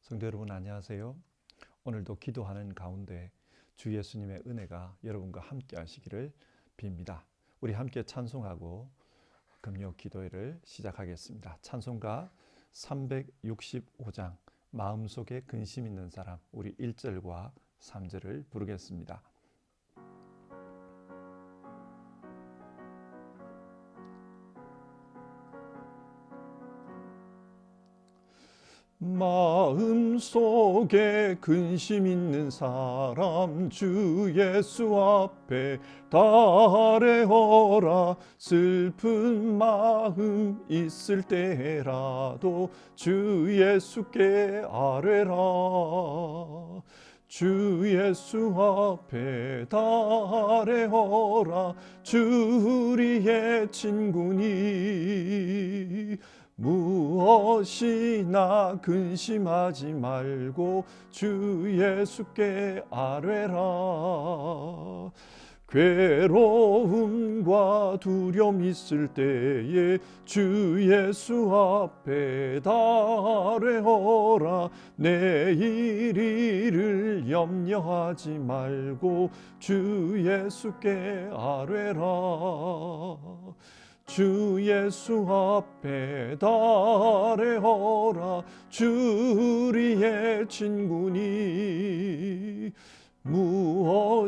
성도 여러분 안녕하세요. 오늘도 기도하는 가운데 주 예수님의 은혜가 여러분과 함께 하시기를 빕니다. 우리 함께 찬송하고 금요 기도회를 시작하겠습니다. 찬송가 365장 마음속에 근심 있는 사람, 우리 1절과 3절을 부르겠습니다. 마음속에 근심 있는 사람 주 예수 앞에 달래어라. 슬픈 마음 있을 때라도 주 예수께 아뢰라. 주 예수 앞에 달래어라. 주 우리의 친구니 무엇이나 근심하지 말고 주 예수께 아뢰라. 괴로움과 두려움 있을 때에 주 예수 앞에 달래어라. 내일 일을 염려하지 말고 주 예수께 아뢰라. 주 예수 앞에 달래어라. 주 우리의 친구니 무엇이나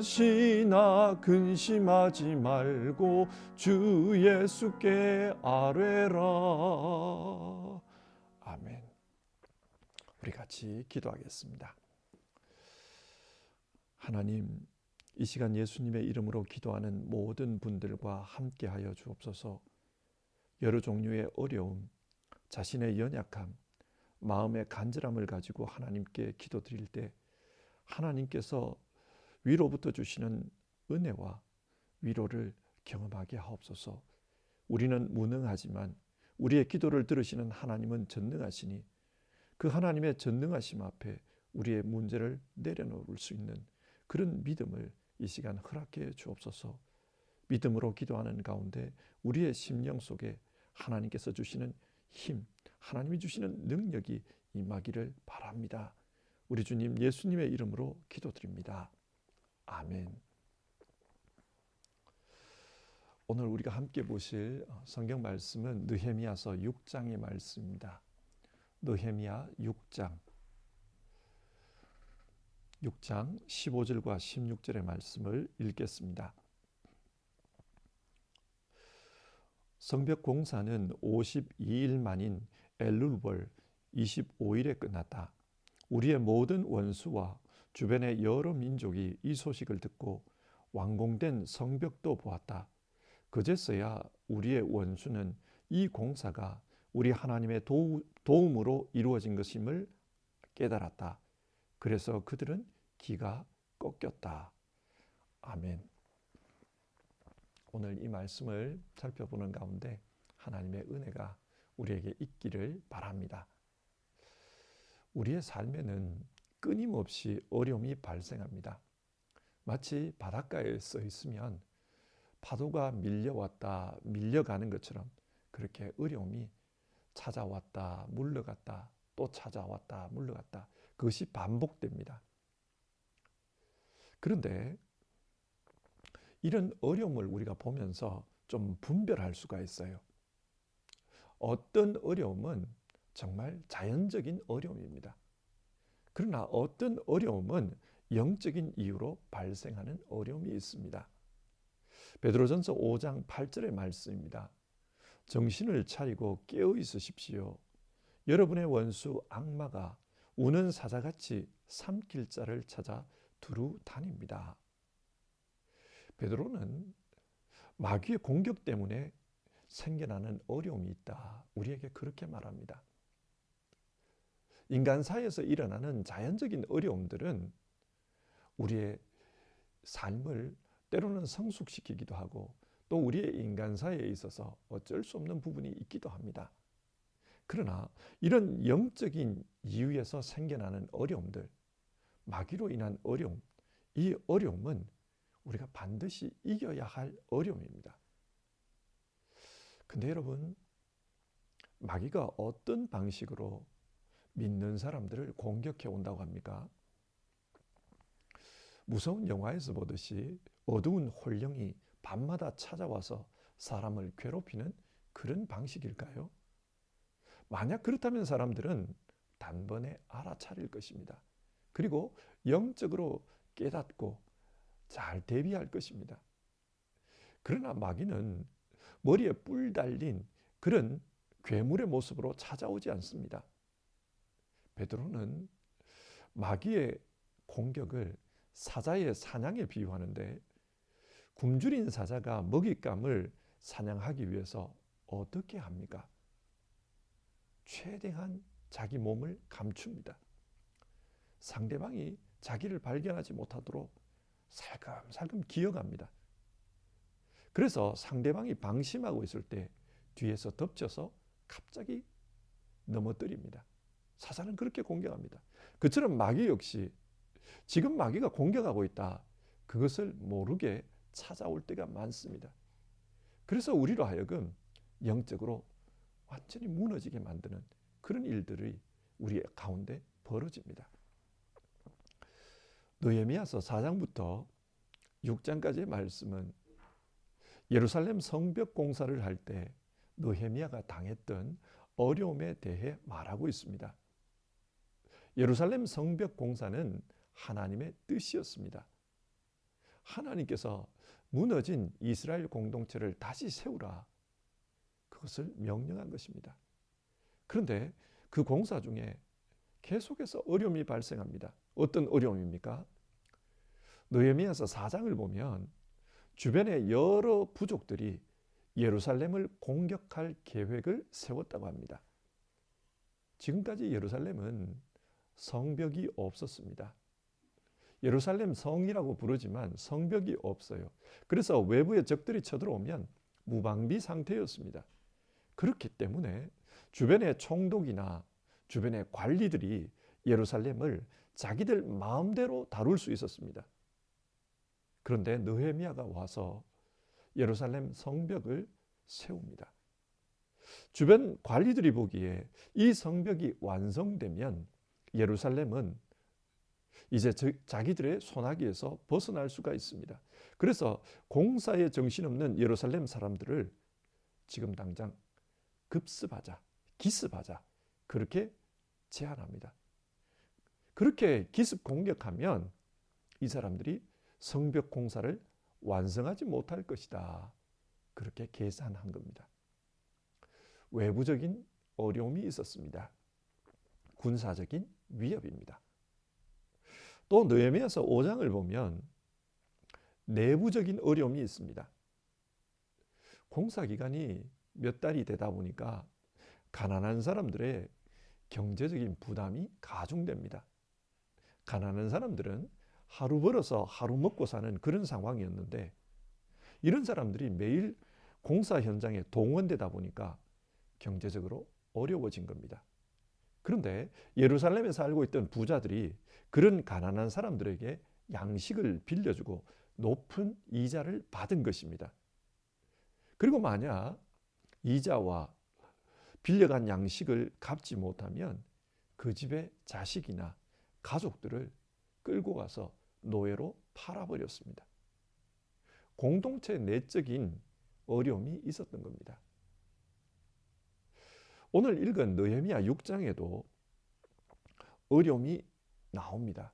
근심하지 말고 주 예수께 아뢰라. 아멘. 우리 같이 기도하겠습니다. 하나님, 이 시간 예수님의 이름으로 기도하는 모든 분들과 함께하여 주옵소서. 여러 종류의 어려움, 자신의 연약함, 마음의 간절함을 가지고 하나님께 기도드릴 때 하나님께서 위로부터 주시는 은혜와 위로를 경험하게 하옵소서. 우리는 무능하지만 우리의 기도를 들으시는 하나님은 전능하시니 그 하나님의 전능하심 앞에 우리의 문제를 내려놓을 수 있는 그런 믿음을 이 시간 허락해 주옵소서. 믿음으로 기도하는 가운데 우리의 심령 속에 하나님께서 주시는 힘, 하나님이 주시는 능력이 임하기를 바랍니다. 우리 주님 예수님의 이름으로 기도드립니다. 아멘. 오늘 우리가 함께 보실 성경 말씀은 느헤미야서 6장의 말씀입니다. 느헤미야 6장 15절과 16절의 말씀을 읽겠습니다. 성벽 공사는 52일 만인 엘룰월 25일에 끝났다. 우리의 모든 원수와 주변의 여러 민족이 이 소식을 듣고 완공된 성벽도 보았다. 그제서야 우리의 원수는 이 공사가 우리 하나님의 도움으로 이루어진 것임을 깨달았다. 그래서 그들은 기가 꺾였다. 아멘. 오늘 이 말씀을 살펴보는 가운데 하나님의 은혜가 우리에게 있기를 바랍니다. 우리의 삶에는 끊임없이 어려움이 발생합니다. 마치 바닷가에 서 있으면 파도가 밀려왔다 밀려가는 것처럼 그렇게 어려움이 찾아왔다 물러갔다 또 찾아왔다 물러갔다, 그것이 반복됩니다. 그런데 이런 어려움을 우리가 보면서 좀 분별할 수가 있어요. 어떤 어려움은 정말 자연적인 어려움입니다. 그러나 어떤 어려움은 영적인 이유로 발생하는 어려움이 있습니다. 베드로전서 5장 8절의 말씀입니다. 정신을 차리고 깨어 있으십시오. 여러분의 원수 악마가 우는 사자같이 삼킬 자를 찾아 두루 다닙니다. 베드로는 마귀의 공격 때문에 생겨나는 어려움이 있다, 우리에게 그렇게 말합니다. 인간사에서 일어나는 자연적인 어려움들은 우리의 삶을 때로는 성숙시키기도 하고 또 우리의 인간사에 있어서 어쩔 수 없는 부분이 있기도 합니다. 그러나 이런 영적인 이유에서 생겨나는 어려움들, 마귀로 인한 어려움, 이 어려움은 우리가 반드시 이겨야 할 어려움입니다. 근데 여러분, 마귀가 어떤 방식으로 믿는 사람들을 공격해 온다고 합니까? 무서운 영화에서 보듯이 어두운 혼령이 밤마다 찾아와서 사람을 괴롭히는 그런 방식일까요? 만약 그렇다면 사람들은 단번에 알아차릴 것입니다. 그리고 영적으로 깨닫고 잘 대비할 것입니다. 그러나 마귀는 머리에 뿔 달린 그런 괴물의 모습으로 찾아오지 않습니다. 베드로는 마귀의 공격을 사자의 사냥에 비유하는데, 굶주린 사자가 먹잇감을 사냥하기 위해서 어떻게 합니까? 최대한 자기 몸을 감춥니다. 상대방이 자기를 발견하지 못하도록 살금살금 기어갑니다. 그래서 상대방이 방심하고 있을 때 뒤에서 덮쳐서 갑자기 넘어뜨립니다. 사자는 그렇게 공격합니다. 그처럼 마귀 역시 지금 마귀가 공격하고 있다, 그것을 모르게 찾아올 때가 많습니다. 그래서 우리로 하여금 영적으로 완전히 무너지게 만드는 그런 일들이 우리 가운데 벌어집니다. 느헤미야서 4장부터 6장까지의 말씀은 예루살렘 성벽 공사를 할 때 느헤미야가 당했던 어려움에 대해 말하고 있습니다. 예루살렘 성벽 공사는 하나님의 뜻이었습니다. 하나님께서 무너진 이스라엘 공동체를 다시 세우라, 그것을 명령한 것입니다. 그런데 그 공사 중에 계속해서 어려움이 발생합니다. 어떤 어려움입니까? 느헤미야서 4장을 보면 주변의 여러 부족들이 예루살렘을 공격할 계획을 세웠다고 합니다. 지금까지 예루살렘은 성벽이 없었습니다. 예루살렘 성이라고 부르지만 성벽이 없어요. 그래서 외부의 적들이 쳐들어오면 무방비 상태였습니다. 그렇기 때문에 주변의 총독이나 주변의 관리들이 예루살렘을 자기들 마음대로 다룰 수 있었습니다. 그런데 느헤미야가 와서 예루살렘 성벽을 세웁니다. 주변 관리들이 보기에 이 성벽이 완성되면 예루살렘은 이제 자기들의 손아귀에서 벗어날 수가 있습니다. 그래서 공사에 정신없는 예루살렘 사람들을 지금 당장 급습하자, 기습하자, 그렇게 제안합니다. 그렇게 기습 공격하면 이 사람들이 성벽 공사를 완성하지 못할 것이다, 그렇게 계산한 겁니다. 외부적인 어려움이 있었습니다. 군사적인 위협입니다. 또 느헤미야서 5장을 보면 내부적인 어려움이 있습니다. 공사 기간이 몇 달이 되다 보니까 가난한 사람들의 경제적인 부담이 가중됩니다. 가난한 사람들은 하루 벌어서 하루 먹고 사는 그런 상황이었는데, 이런 사람들이 매일 공사 현장에 동원되다 보니까 경제적으로 어려워진 겁니다. 그런데 예루살렘에 살고 있던 부자들이 그런 가난한 사람들에게 양식을 빌려주고 높은 이자를 받은 것입니다. 그리고 만약 이자와 빌려간 양식을 갚지 못하면 그 집의 자식이나 가족들을 끌고 가서 노예로 팔아버렸습니다. 공동체 내적인 어려움이 있었던 겁니다. 오늘 읽은 느헤미야 6장에도 어려움이 나옵니다.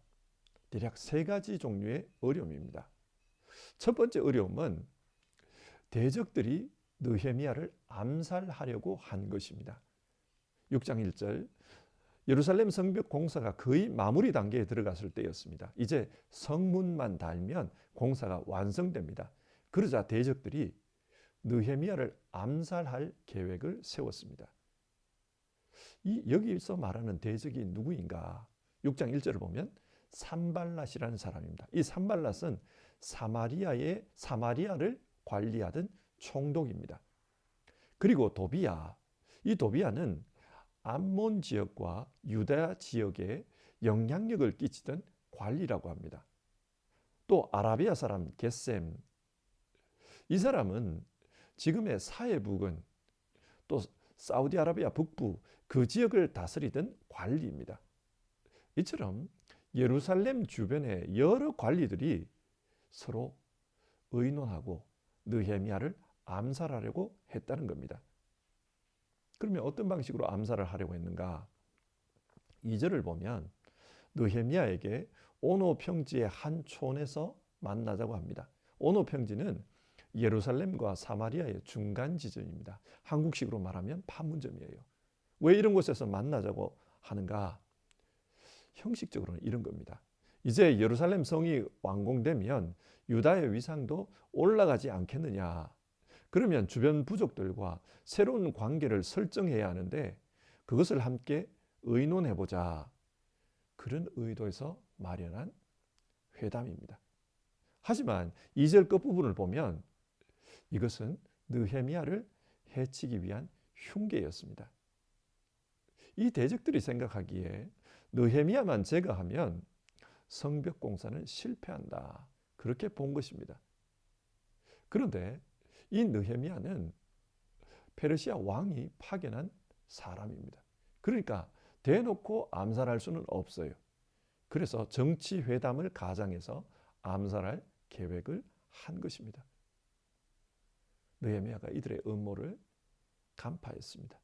대략 3가지 종류의 어려움입니다. 첫 번째 어려움은 대적들이 느헤미야를 암살하려고 한 것입니다. 6장 1절, 예루살렘 성벽 공사가 거의 마무리 단계에 들어갔을 때였습니다. 이제 성문만 달면 공사가 완성됩니다. 그러자 대적들이 느헤미야를 암살할 계획을 세웠습니다. 여기서 말하는 대적이 누구인가? 6장 1절을 보면 산발랏이라는 사람입니다. 이 산발랏은 사마리아를 관리하던 총독입니다. 그리고 도비야, 이 도비야는 암몬 지역과 유다 지역에 영향력을 끼치던 관리라고 합니다. 또 아라비아 사람 겟셈, 이 사람은 지금의 사해 부근, 또 사우디아라비아 북부, 그 지역을 다스리던 관리입니다. 이처럼 예루살렘 주변의 여러 관리들이 서로 의논하고 느헤미야를 암살하려고 했다는 겁니다. 그러면 어떤 방식으로 암살을 하려고 했는가? 2절을 보면 느헤미야에게 오노 평지의 한 촌에서 만나자고 합니다. 오노 평지는 예루살렘과 사마리아의 중간 지점입니다. 한국식으로 말하면 판문점이에요. 왜 이런 곳에서 만나자고 하는가? 형식적으로는 이런 겁니다. 이제 예루살렘 성이 완공되면 유다의 위상도 올라가지 않겠느냐. 그러면 주변 부족들과 새로운 관계를 설정해야 하는데 그것을 함께 의논해보자. 그런 의도에서 마련한 회담입니다. 하지만 2절 끝부분을 보면 이것은 느헤미야를 해치기 위한 흉계였습니다. 이 대적들이 생각하기에 느헤미야만 제거하면 성벽 공사는 실패한다. 그렇게 본 것입니다. 그런데 이 느헤미야는 페르시아 왕이 파견한 사람입니다. 그러니까 대놓고 암살할 수는 없어요. 그래서 정치 회담을 가장해서 암살할 계획을 한 것입니다. 느헤미야가 이들의 음모를 간파했습니다.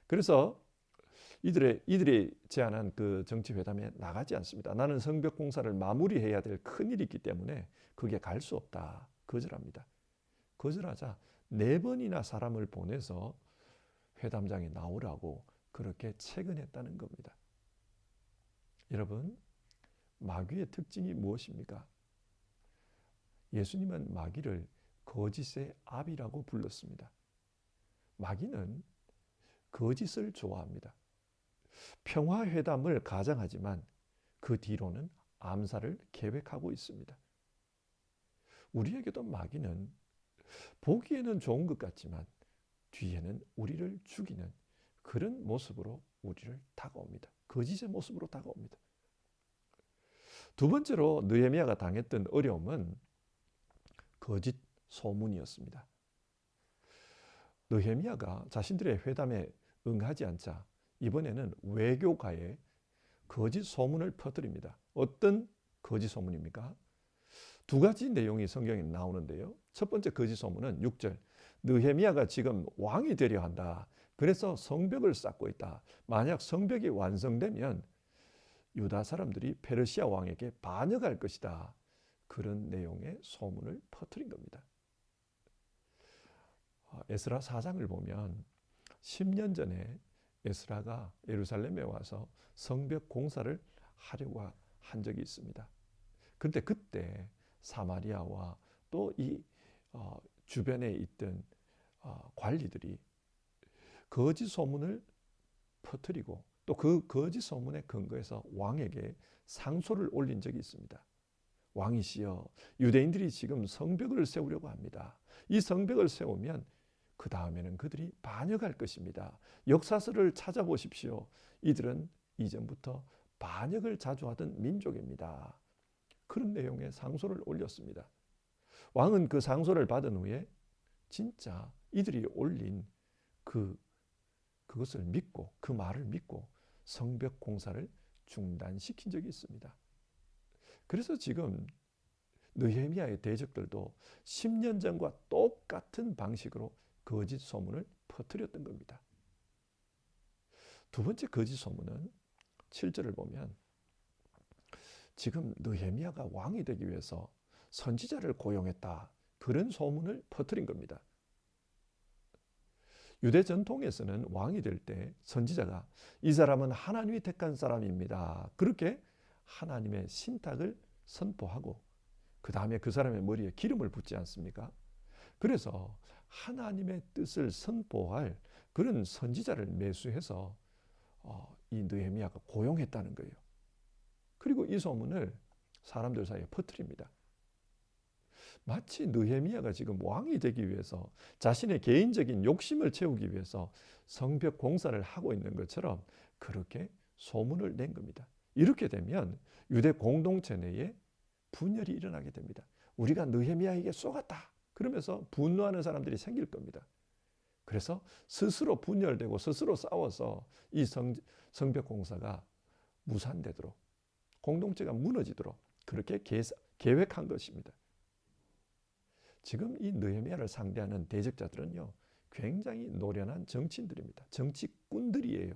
그래서 이들이 제안한 그 정치 회담에 나가지 않습니다. 나는 성벽 공사를 마무리해야 될 큰일이 있기 때문에 그게 갈 수 없다. 거절합니다. 거절하자 4번이나 사람을 보내서 회담장에 나오라고 그렇게 채근했다는 겁니다. 여러분, 마귀의 특징이 무엇입니까? 예수님은 마귀를 거짓의 아비라고 불렀습니다. 마귀는 거짓을 좋아합니다. 평화회담을 가장하지만 그 뒤로는 암살을 계획하고 있습니다. 우리에게도 마귀는 보기에는 좋은 것 같지만 뒤에는 우리를 죽이는 그런 모습으로 우리를 다가옵니다. 거짓의 모습으로 다가옵니다. 두 번째로 느헤미야가 당했던 어려움은 거짓 소문이었습니다. 느헤미야가 자신들의 회담에 응하지 않자 이번에는 외교가에 거짓 소문을 퍼뜨립니다. 어떤 거짓 소문입니까? 2가지 내용이 성경에 나오는데요. 첫 번째 거짓 소문은 6절. 느헤미야가 지금 왕이 되려 한다. 그래서 성벽을 쌓고 있다. 만약 성벽이 완성되면 유다 사람들이 페르시아 왕에게 반역할 것이다. 그런 내용의 소문을 퍼뜨린 겁니다. 에스라 4장을 보면 10년 전에 에스라가 예루살렘에 와서 성벽 공사를 하려고 한 적이 있습니다. 그런데 그때 사마리아와 또 이 주변에 있던 관리들이 거짓 소문을 퍼뜨리고 또 그 거짓 소문에 근거해서 왕에게 상소를 올린 적이 있습니다. 왕이시여, 유대인들이 지금 성벽을 세우려고 합니다. 이 성벽을 세우면 그 다음에는 그들이 반역할 것입니다. 역사서를 찾아보십시오. 이들은 이전부터 반역을 자주 하던 민족입니다. 그런 내용의 상소를 올렸습니다. 왕은 그 상소를 받은 후에 진짜 이들이 올린 그것을 믿고 그 말을 믿고 성벽 공사를 중단시킨 적이 있습니다. 그래서 지금 느헤미야의 대적들도 10년 전과 똑같은 방식으로 거짓 소문을 퍼뜨렸던 겁니다. 두 번째 거짓 소문은 7절을 보면 지금 느헤미야가 왕이 되기 위해서 선지자를 고용했다. 그런 소문을 퍼뜨린 겁니다. 유대 전통에서는 왕이 될 때 선지자가 이 사람은 하나님이 택한 사람입니다. 그렇게 하나님의 신탁을 선포하고 그 다음에 그 사람의 머리에 기름을 붓지 않습니까? 그래서 하나님의 뜻을 선포할 그런 선지자를 매수해서 이 느헤미야가 고용했다는 거예요. 그리고 이 소문을 사람들 사이에 퍼뜨립니다. 마치 느헤미야가 지금 왕이 되기 위해서 자신의 개인적인 욕심을 채우기 위해서 성벽 공사를 하고 있는 것처럼 그렇게 소문을 낸 겁니다. 이렇게 되면 유대 공동체 내에 분열이 일어나게 됩니다. 우리가 느헤미야에게 속았다. 그러면서 분노하는 사람들이 생길 겁니다. 그래서 스스로 분열되고 스스로 싸워서 이 성벽 공사가 무산되도록, 공동체가 무너지도록 그렇게 계획한 것입니다. 지금 이 느헤미야를 상대하는 대적자들은요, 굉장히 노련한 정치인들입니다. 정치꾼들이에요.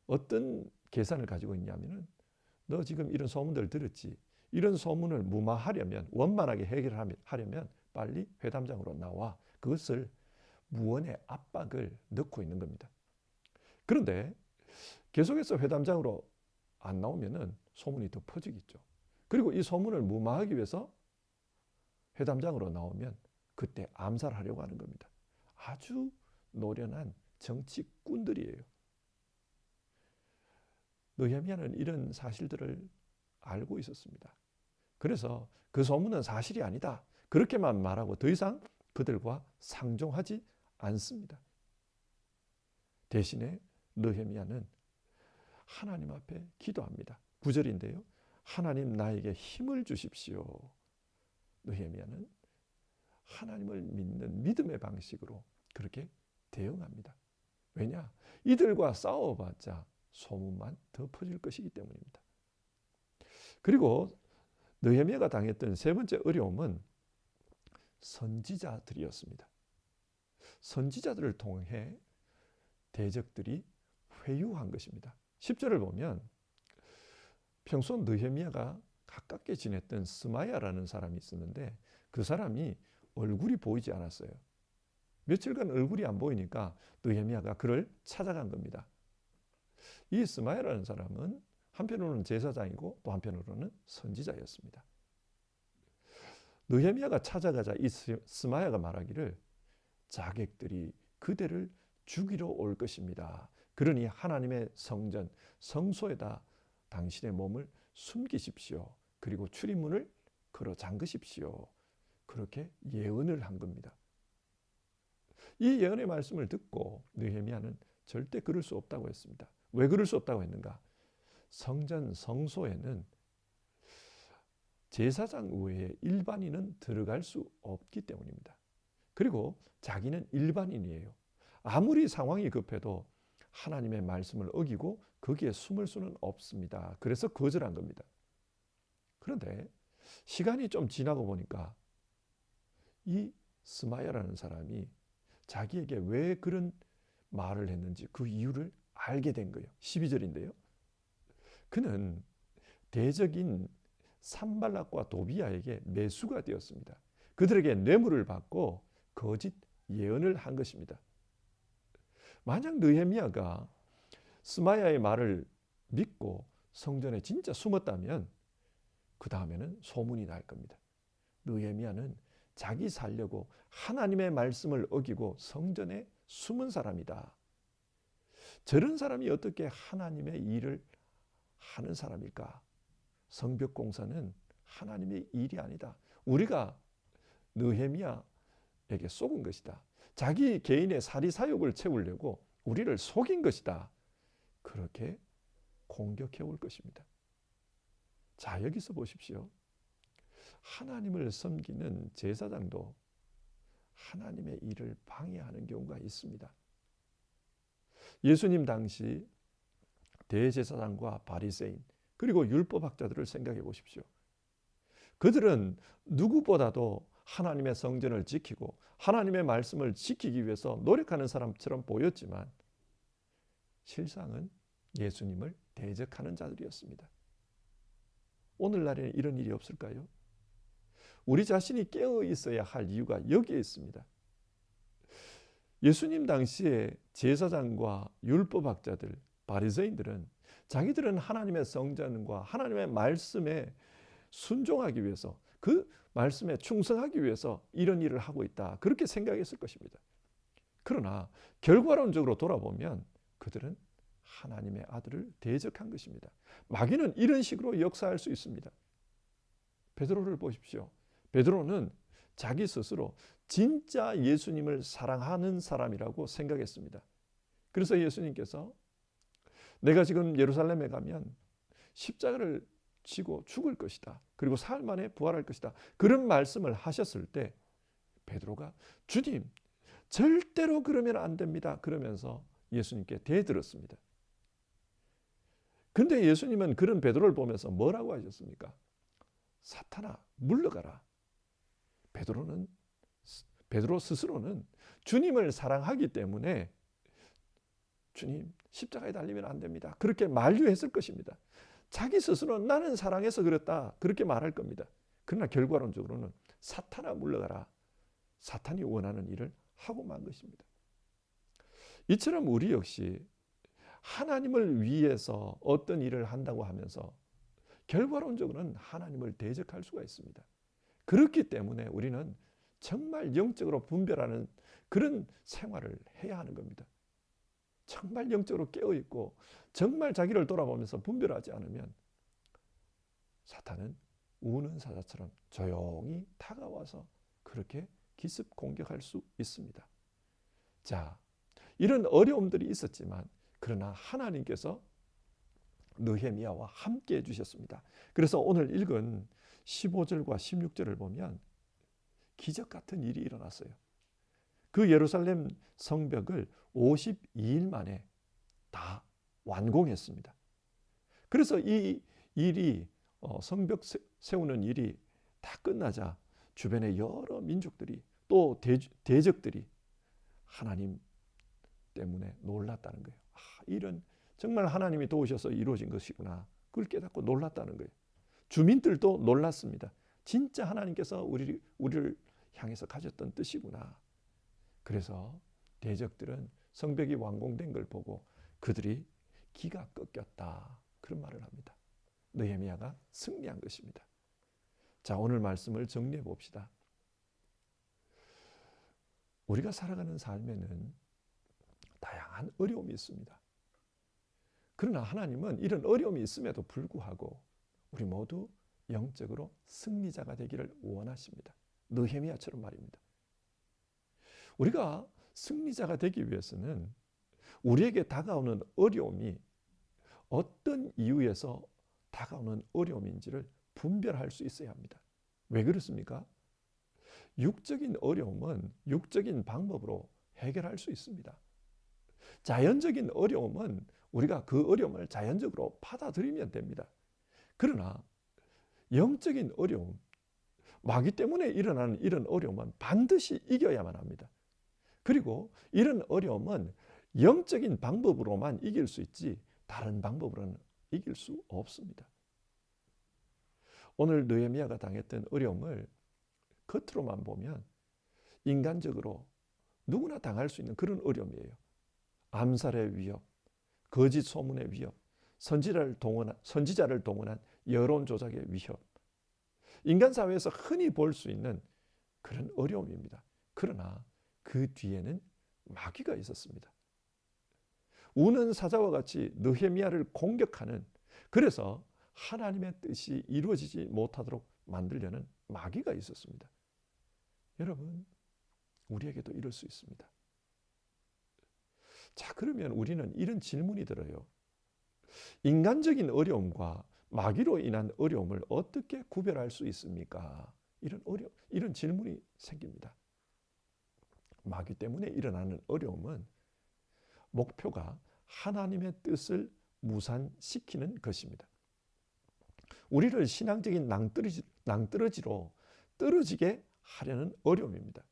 어떤 계산을 가지고 있냐면은, 너 지금 이런 소문들 들었지? 이런 소문을 무마하려면, 원만하게 해결하려면 빨리 회담장으로 나와. 그것을 무언의 압박을 넣고 있는 겁니다. 그런데 계속해서 회담장으로 안 나오면은 소문이 더 퍼지겠죠. 그리고 이 소문을 무마하기 위해서 회담장으로 나오면 그때 암살하려고 하는 겁니다. 아주 노련한 정치꾼들이에요. 느헤미야는 이런 사실들을 알고 있었습니다. 그래서 그 소문은 사실이 아니다, 그렇게만 말하고 더 이상 그들과 상종하지 않습니다. 대신에 느헤미야는 하나님 앞에 기도합니다. 9절인데요. 하나님 나에게 힘을 주십시오. 느헤미야는 하나님을 믿는 믿음의 방식으로 그렇게 대응합니다. 왜냐? 이들과 싸워봤자 소문만 더 퍼질 것이기 때문입니다. 그리고 느헤미야가 당했던 세 번째 어려움은 선지자들이었습니다. 선지자들을 통해 대적들이 회유한 것입니다. 10절을 보면 평소 느헤미야가 가깝게 지냈던 스마야라는 사람이 있었는데 그 사람이 얼굴이 보이지 않았어요. 며칠간 얼굴이 안 보이니까 느헤미야가 그를 찾아간 겁니다. 이 스마야라는 사람은 한편으로는 제사장이고 또 한편으로는 선지자였습니다. 느헤미야가 찾아가자 이 스마야가 말하기를 자객들이 그대를 죽이러 올 것입니다. 그러니 하나님의 성전, 성소에다 당신의 몸을 숨기십시오. 그리고 출입문을 걸어 잠그십시오. 그렇게 예언을 한 겁니다. 이 예언의 말씀을 듣고 느헤미야는 절대 그럴 수 없다고 했습니다. 왜 그럴 수 없다고 했는가? 성전, 성소에는 제사장 외에 일반인은 들어갈 수 없기 때문입니다. 그리고 자기는 일반인이에요. 아무리 상황이 급해도 하나님의 말씀을 어기고 거기에 숨을 수는 없습니다. 그래서 거절한 겁니다. 그런데 시간이 좀 지나고 보니까 이 스마야라는 사람이 자기에게 왜 그런 말을 했는지 그 이유를 알게 된 거예요. 12절인데요. 그는 대적인 산발락과 도비야에게 매수가 되었습니다. 그들에게 뇌물을 받고 거짓 예언을 한 것입니다. 만약 느헤미야가 스마야의 말을 믿고 성전에 진짜 숨었다면 그 다음에는 소문이 날 겁니다. 느헤미야는 자기 살려고 하나님의 말씀을 어기고 성전에 숨은 사람이다. 저런 사람이 어떻게 하나님의 일을 하는 사람일까? 성벽 공사는 하나님의 일이 아니다. 우리가 느헤미야에게 속은 것이다. 자기 개인의 사리사욕을 채우려고 우리를 속인 것이다. 그렇게 공격해 올 것입니다. 자, 여기서 보십시오. 하나님을 섬기는 제사장도 하나님의 일을 방해하는 경우가 있습니다. 예수님 당시 대제사장과 바리새인 그리고 율법학자들을 생각해 보십시오. 그들은 누구보다도 하나님의 성전을 지키고 하나님의 말씀을 지키기 위해서 노력하는 사람처럼 보였지만 실상은 예수님을 대적하는 자들이었습니다. 오늘날에는 이런 일이 없을까요? 우리 자신이 깨어 있어야 할 이유가 여기에 있습니다. 예수님 당시에 제사장과 율법학자들, 바리새인들은 자기들은 하나님의 성전과 하나님의 말씀에 순종하기 위해서 그 말씀에 충성하기 위해서 이런 일을 하고 있다. 그렇게 생각했을 것입니다. 그러나 결과론적으로 돌아보면 그들은 하나님의 아들을 대적한 것입니다. 마귀는 이런 식으로 역사할 수 있습니다. 베드로를 보십시오. 베드로는 자기 스스로 진짜 예수님을 사랑하는 사람이라고 생각했습니다. 그래서 예수님께서 내가 지금 예루살렘에 가면 십자가를 지고 죽을 것이다. 그리고 사흘 만에 부활할 것이다. 그런 말씀을 하셨을 때 베드로가 주님, 절대로 그러면 안 됩니다. 그러면서 예수님께 대들었습니다. 근데 예수님은 그런 베드로를 보면서 뭐라고 하셨습니까? 사탄아, 물러가라. 베드로 스스로는 주님을 사랑하기 때문에 주님 십자가에 달리면 안 됩니다. 그렇게 만류했을 것입니다. 자기 스스로는 나는 사랑해서 그랬다. 그렇게 말할 겁니다. 그러나 결과론적으로는 사탄아 물러가라. 사탄이 원하는 일을 하고 만 것입니다. 이처럼 우리 역시 하나님을 위해서 어떤 일을 한다고 하면서 결과론적으로는 하나님을 대적할 수가 있습니다. 그렇기 때문에 우리는 정말 영적으로 분별하는 그런 생활을 해야 하는 겁니다. 정말 영적으로 깨어있고 정말 자기를 돌아보면서 분별하지 않으면 사탄은 우는 사자처럼 조용히 다가와서 그렇게 기습 공격할 수 있습니다. 자, 이런 어려움들이 있었지만 그러나 하나님께서 느헤미야와 함께 해주셨습니다. 그래서 오늘 읽은 15절과 16절을 보면 기적 같은 일이 일어났어요. 그 예루살렘 성벽을 52일 만에 다 완공했습니다. 그래서 이 일이 성벽 세우는 일이 다 끝나자 주변의 여러 민족들이 또 대적들이 하나님 때문에 놀랐다는 거예요. 이런 정말 하나님이 도우셔서 이루어진 것이구나. 그걸 깨닫고 놀랐다는 거예요. 주민들도 놀랐습니다. 진짜 하나님께서 우리를 향해서 가졌던 뜻이구나. 그래서 대적들은 성벽이 완공된 걸 보고 그들이 기가 꺾였다. 그런 말을 합니다. 느헤미야가 승리한 것입니다. 자, 오늘 말씀을 정리해 봅시다. 우리가 살아가는 삶에는 다양한 어려움이 있습니다. 그러나 하나님은 이런 어려움이 있음에도 불구하고 우리 모두 영적으로 승리자가 되기를 원하십니다. 느헤미야처럼 말입니다. 우리가 승리자가 되기 위해서는 우리에게 다가오는 어려움이 어떤 이유에서 다가오는 어려움인지를 분별할 수 있어야 합니다. 왜 그렇습니까? 육적인 어려움은 육적인 방법으로 해결할 수 있습니다. 자연적인 어려움은 우리가 그 어려움을 자연적으로 받아들이면 됩니다. 그러나 영적인 어려움, 마귀 때문에 일어나는 이런 어려움은 반드시 이겨야만 합니다. 그리고 이런 어려움은 영적인 방법으로만 이길 수 있지 다른 방법으로는 이길 수 없습니다. 오늘 느헤미야가 당했던 어려움을 겉으로만 보면 인간적으로 누구나 당할 수 있는 그런 어려움이에요. 암살의 위협, 거짓 소문의 위협, 선지자를 동원한 여론 조작의 위협, 인간 사회에서 흔히 볼 수 있는 그런 어려움입니다. 그러나 그 뒤에는 마귀가 있었습니다. 우는 사자와 같이 느헤미야를 공격하는, 그래서 하나님의 뜻이 이루어지지 못하도록 만들려는 마귀가 있었습니다. 여러분, 우리에게도 이럴 수 있습니다. 자, 그러면 우리는 이런 질문이 들어요. 인간적인 어려움과 마귀로 인한 어려움을 어떻게 구별할 수 있습니까? 이런 질문이 생깁니다. 마귀 때문에 일어나는 어려움은 목표가 하나님의 뜻을 무산시키는 것입니다. 우리를 신앙적인 낭떠러지로 떨어지게 하려는 어려움입니다.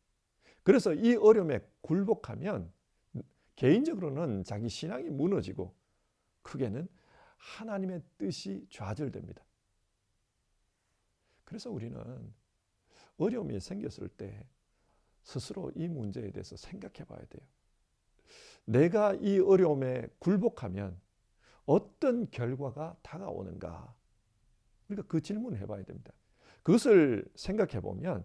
그래서 이 어려움에 굴복하면 개인적으로는 자기 신앙이 무너지고 크게는 하나님의 뜻이 좌절됩니다. 그래서 우리는 어려움이 생겼을 때 스스로 이 문제에 대해서 생각해 봐야 돼요. 내가 이 어려움에 굴복하면 어떤 결과가 다가오는가? 우리가 그 질문을 해봐야 됩니다. 그것을 생각해 보면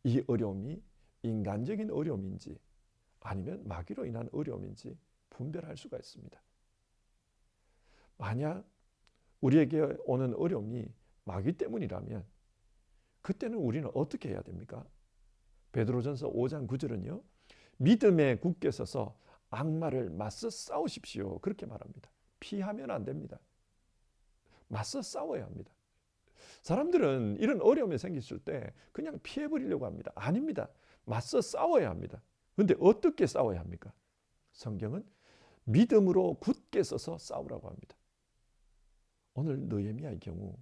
이 어려움이 인간적인 어려움인지 아니면 마귀로 인한 어려움인지 분별할 수가 있습니다. 만약 우리에게 오는 어려움이 마귀 때문이라면 그때는 우리는 어떻게 해야 됩니까? 베드로전서 5장 9절은요. 믿음에 굳게 서서 악마를 맞서 싸우십시오. 그렇게 말합니다. 피하면 안 됩니다. 맞서 싸워야 합니다. 사람들은 이런 어려움이 생겼을 때 그냥 피해버리려고 합니다. 아닙니다. 맞서 싸워야 합니다. 그런데 어떻게 싸워야 합니까? 성경은 믿음으로 굳게 서서 싸우라고 합니다. 오늘 느헤미야의 경우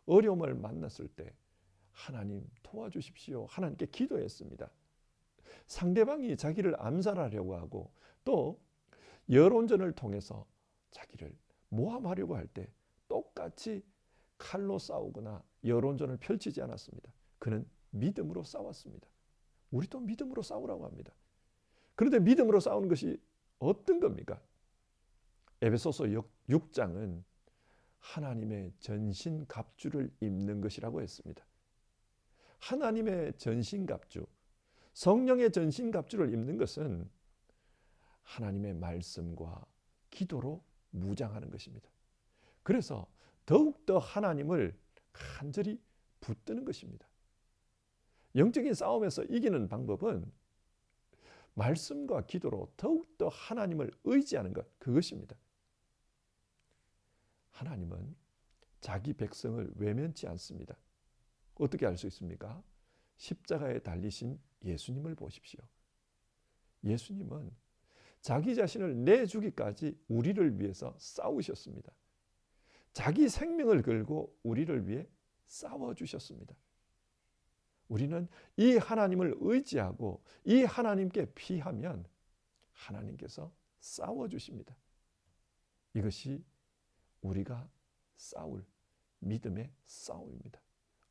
어려움을 만났을 때 하나님 도와주십시오. 하나님께 기도했습니다. 상대방이 자기를 암살하려고 하고 또 여론전을 통해서 자기를 모함하려고 할 때 똑같이 칼로 싸우거나 여론전을 펼치지 않았습니다. 그는 믿음으로 싸웠습니다. 우리도 믿음으로 싸우라고 합니다. 그런데 믿음으로 싸우는 것이 어떤 겁니까? 에베소서 6장은 하나님의 전신갑주를 입는 것이라고 했습니다. 하나님의 전신갑주, 성령의 전신갑주를 입는 것은 하나님의 말씀과 기도로 무장하는 것입니다. 그래서 더욱더 하나님을 간절히 붙드는 것입니다. 영적인 싸움에서 이기는 방법은 말씀과 기도로 더욱더 하나님을 의지하는 것, 그것입니다. 하나님은 자기 백성을 외면치 않습니다. 어떻게 알 수 있습니까? 십자가에 달리신 예수님을 보십시오. 예수님은 자기 자신을 내주기까지 우리를 위해서 싸우셨습니다. 자기 생명을 걸고 우리를 위해 싸워주셨습니다. 우리는 이 하나님을 의지하고 이 하나님께 피하면 하나님께서 싸워주십니다. 이것이 우리가 싸울 믿음의 싸움입니다.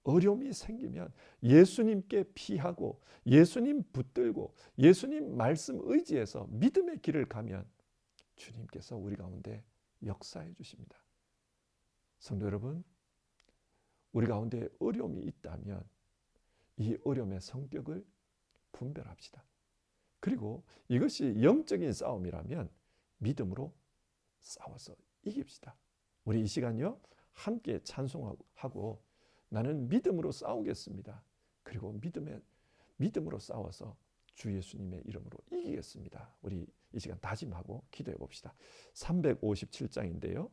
어려움이 생기면 예수님께 피하고 예수님 붙들고 예수님 말씀 의지해서 믿음의 길을 가면 주님께서 우리 가운데 역사해 주십니다. 성도 여러분, 우리 가운데 어려움이 있다면 이 어려움의 성격을 분별합시다. 그리고 이것이 영적인 싸움이라면 믿음으로 싸워서 이깁시다. 우리 이 시간요 함께 찬송하고 나는 믿음으로 싸우겠습니다. 그리고 믿음으로 싸워서 주 예수님의 이름으로 이기겠습니다. 우리 이 시간 다짐하고 기도해 봅시다. 357장인데요.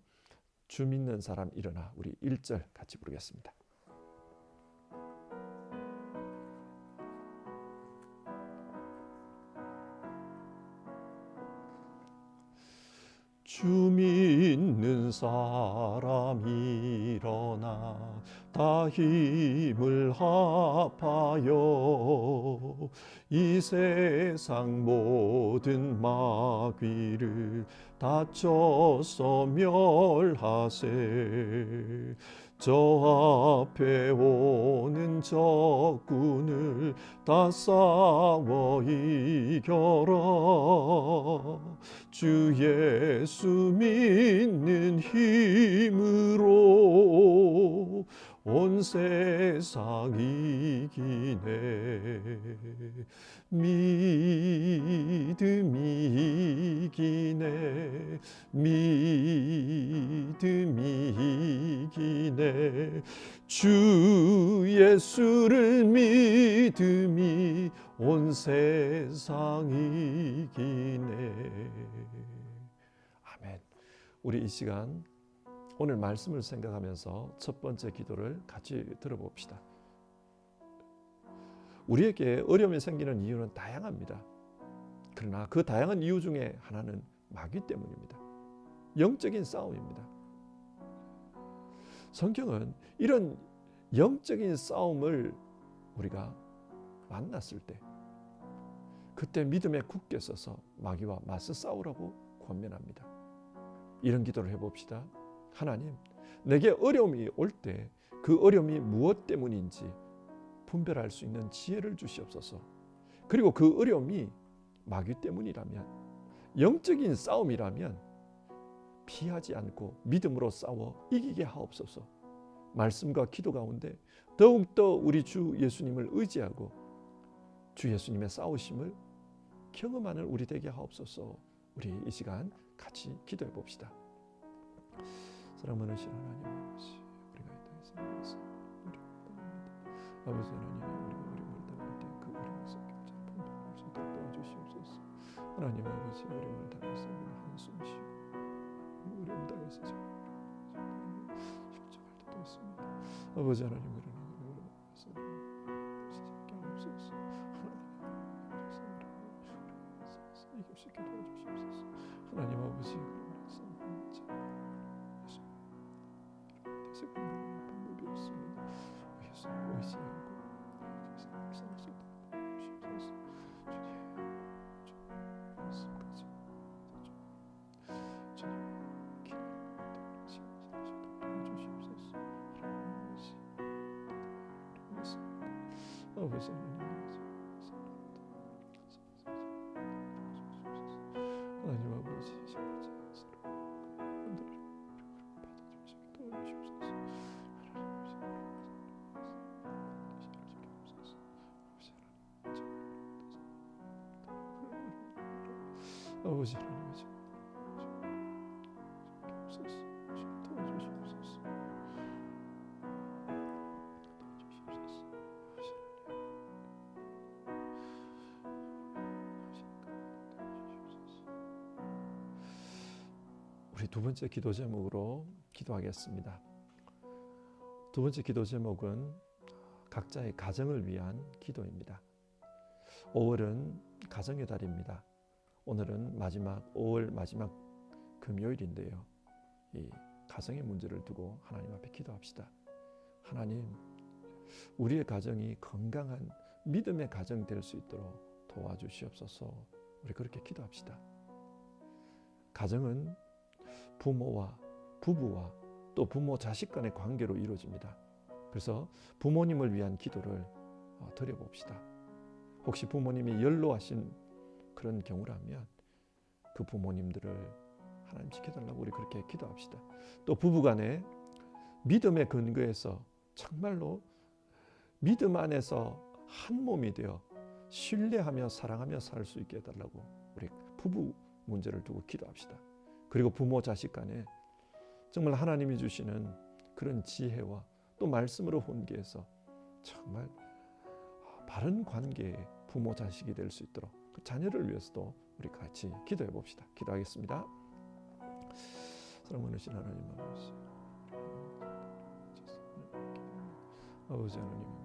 주 믿는 사람 일어나, 우리 1절 같이 부르겠습니다. 주 믿는 사람 일어나 다 힘을 합하여 이 세상 모든 마귀를 다쳐서 멸하세. 저 앞에 오는 적군을 다 싸워 이겨라. 주 예수 믿는 힘으로 온 세상 이기네. 믿음이 이기네. 믿음이 이기네. 주 예수를 믿음이 온 세상 이기네. 아멘. 우리 이 시간 오늘 말씀을 생각하면서 첫 번째 기도를 같이 들어봅시다. 우리에게 어려움이 생기는 이유는 다양합니다. 그러나 그 다양한 이유 중에 하나는 마귀 때문입니다. 영적인 싸움입니다. 성경은 이런 영적인 싸움을 우리가 만났을 때 그때 믿음에 굳게 서서 마귀와 맞서 싸우라고 권면합니다. 이런 기도를 해봅시다. 하나님, 내게 어려움이 올 때 그 어려움이 무엇 때문인지 분별할 수 있는 지혜를 주시옵소서. 그리고 그 어려움이 마귀 때문이라면, 영적인 싸움이라면 피하지 않고 믿음으로 싸워 이기게 하옵소서. 말씀과 기도 가운데 더욱더 우리 주 예수님을 의지하고 주 예수님의 싸우심을 경험하는 우리 되게 하옵소서. 우리 이 시간 같이 기도해 봅시다. 사랑 많으신 하나님 아버지, 우리가 이 땅에 살면서 아버지 하나님, 우리가 어려움을 당할 때 그 어려움에서 분별할 수 있도록 도와주시옵소서. 하나님 아버지, 어려움을 당해서 한숨 쉬고 어려움 당해서 실족할 때도 있습니다. 아버지 하나님, 어려움에서 시작해 없소서. 하나님, 방법이 없습니다. 의지하고 아버지 하나님 아버지 아버지 우리 두 번째 기도 제목으로 기도하겠습니다. 두 번째 기도 제목은 각자의 가정을 위한 기도입니다. 5월은 가정의 달입니다. 오늘은 5월 마지막 금요일인데요. 이 가정의 문제를 두고 하나님 앞에 기도합시다. 하나님, 우리의 가정이 건강한 믿음의 가정 될 수 있도록 도와주시옵소서. 우리 그렇게 기도합시다. 가정은 부모와 부부와 또 부모 자식 간의 관계로 이루어집니다. 그래서 부모님을 위한 기도를 드려봅시다. 혹시 부모님이 연로하신 그런 경우라면 그 부모님들을 하나님 지켜달라고 우리 그렇게 기도합시다. 또 부부간에 믿음의 근거에서 정말로 믿음 안에서 한 몸이 되어 신뢰하며 사랑하며 살 수 있게 해달라고 우리 부부 문제를 두고 기도합시다. 그리고 부모 자식 간에 정말 하나님이 주시는 그런 지혜와 또 말씀으로 훈계해서 정말 바른 관계의 부모 자식이 될 수 있도록 그 자녀를 위해서도 우리 같이 기도해 봅시다. 기도하겠습니다. 사랑 많으신 하나님 아버지 하나님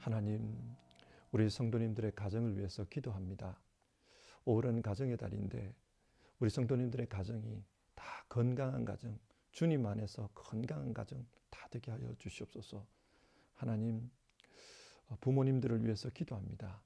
하나님, 우리 성도님들의 가정을 위해서 기도합니다. 5월은 가정의 달인데 우리 성도님들의 가정이 다 건강한 가정, 주님 안에서 건강한 가정 다 되게 하여 주시옵소서. 하나님, 부모님들을 위해서 기도합니다.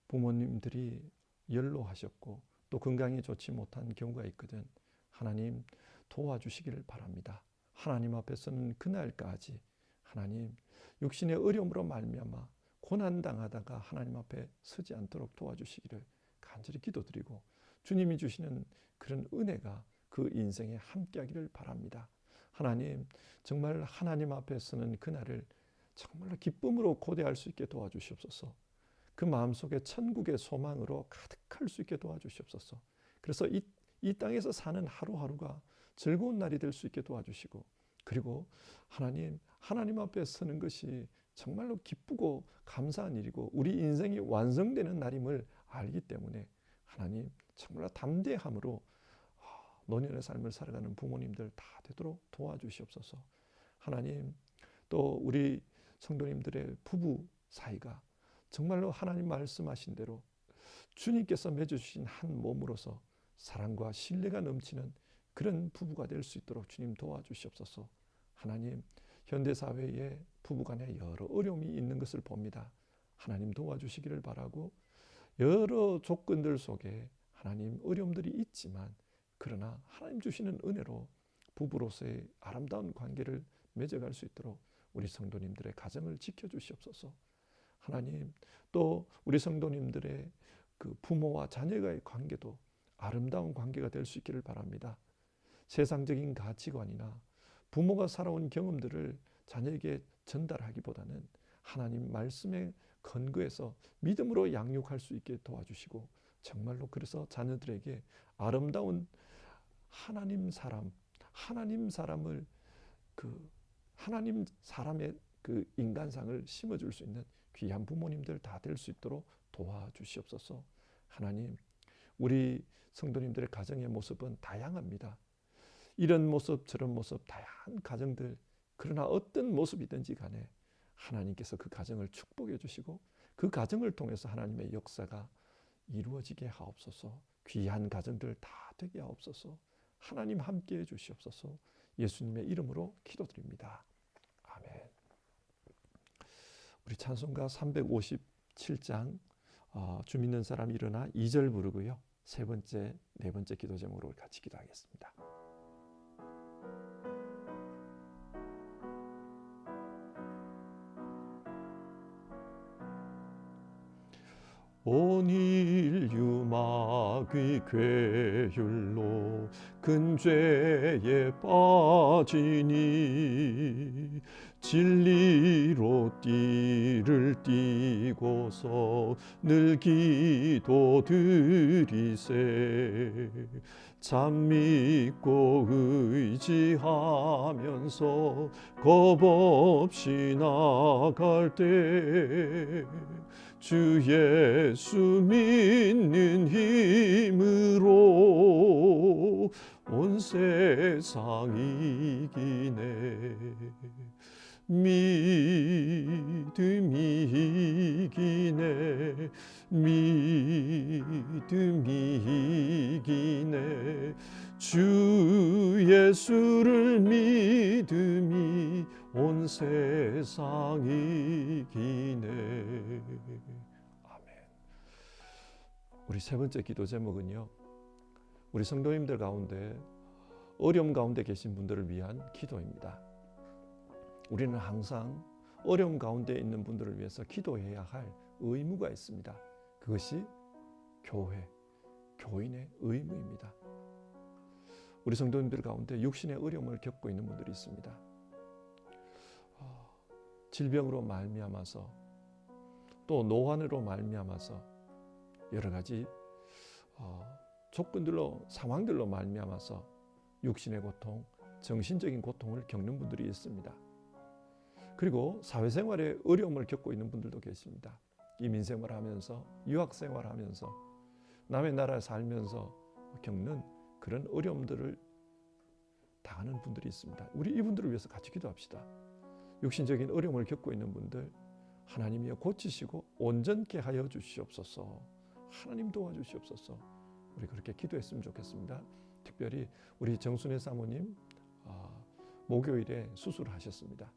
부모님들이 연로하셨고 또 건강이 좋지 못한 경우가 있거든. 하나님 도와주시기를 바랍니다. 하나님 앞에 서는 그날까지 하나님 육신의 어려움으로 말미암아 고난당하다가 하나님 앞에 서지 않도록 도와주시기를 간절히 기도드리고 주님이 주시는 그런 은혜가 그 인생에 함께하기를 바랍니다. 하나님 정말 하나님 앞에 서는 그날을 정말로 기쁨으로 고대할 수 있게 도와주시옵소서. 그 마음속에 천국의 소망으로 가득할 수 있게 도와주시옵소서. 그래서 이 땅에서 사는 하루하루가 즐거운 날이 될 수 있게 도와주시고, 그리고 하나님 앞에 서는 것이 정말로 기쁘고 감사한 일이고 우리 인생이 완성되는 날임을 알기 때문에 하나님 정말로 담대함으로 노년의 삶을 살아가는 부모님들 다 되도록 도와주시옵소서. 하나님 또 우리 성도님들의 부부 사이가 정말로 하나님 말씀하신 대로 주님께서 맺어주신 한 몸으로서 사랑과 신뢰가 넘치는 그런 부부가 될 수 있도록 주님 도와주시옵소서. 하나님 현대사회에 부부간에 여러 어려움이 있는 것을 봅니다. 하나님 도와주시기를 바라고 여러 조건들 속에 하나님 어려움들이 있지만 그러나 하나님 주시는 은혜로 부부로서의 아름다운 관계를 맺어갈 수 있도록 우리 성도님들의 가정을 지켜주시옵소서. 하나님 또 우리 성도님들의 그 부모와 자녀와의 관계도 아름다운 관계가 될 수 있기를 바랍니다. 세상적인 가치관이나 부모가 살아온 경험들을 자녀에게 전달하기보다는 하나님 말씀의 근거에서 믿음으로 양육할 수 있게 도와주시고 정말로 그래서 자녀들에게 아름다운 하나님 사람을 하나님 사람의 그 인간상을 심어줄 수 있는 귀한 부모님들 다 될 수 있도록 도와주시옵소서. 하나님 우리 성도님들의 가정의 모습은 다양합니다. 이런 모습 저런 모습 다양한 가정들, 그러나 어떤 모습이든지 간에 하나님께서 그 가정을 축복해 주시고 그 가정을 통해서 하나님의 역사가 이루어지게 하옵소서. 귀한 가정들 다 되게 하옵소서. 하나님 함께해 주시옵소서. 예수님의 이름으로 기도드립니다. 아멘. 우리 찬송가 357장 주 믿는 사람 일어나 2절 부르고요. 세 번째, 네 번째 기도 제목으로 같이 기도하겠습니다. 온 인류 마귀 궤율로 큰 죄에 빠지니 진리로 띠를 띠고서 늘 기도드리세. 참 믿고 의지하면서 겁없이 나갈 때 주 예수 믿는 힘으로 온 세상 이기네. 믿음이 이기네. 믿음이 이기네. 주 예수를 믿음이 온 세상 이기네. 아멘. 우리 세 번째 기도 제목은요, 우리 성도님들 가운데 어려움 가운데 계신 분들을 위한 기도입니다. 우리는 항상 어려움 가운데 있는 분들을 위해서 기도해야 할 의무가 있습니다. 그것이 교인의 의무입니다. 우리 성도님들 가운데 육신의 어려움을 겪고 있는 분들이 있습니다. 질병으로 말미암아서 또 노환으로 말미암아서 여러 가지 조건들로 상황들로 말미암아서 육신의 고통, 정신적인 고통을 겪는 분들이 있습니다. 그리고 사회생활에 어려움을 겪고 있는 분들도 계십니다. 이민생활하면서 유학생활하면서 남의 나라에 살면서 겪는 그런 어려움들을 당하는 분들이 있습니다. 우리 이분들을 위해서 같이 기도합시다. 육신적인 어려움을 겪고 있는 분들 하나님이여 고치시고 온전케 하여 주시옵소서. 하나님 도와주시옵소서. 우리 그렇게 기도했으면 좋겠습니다. 특별히 우리 정순애 사모님 목요일에 수술하셨습니다.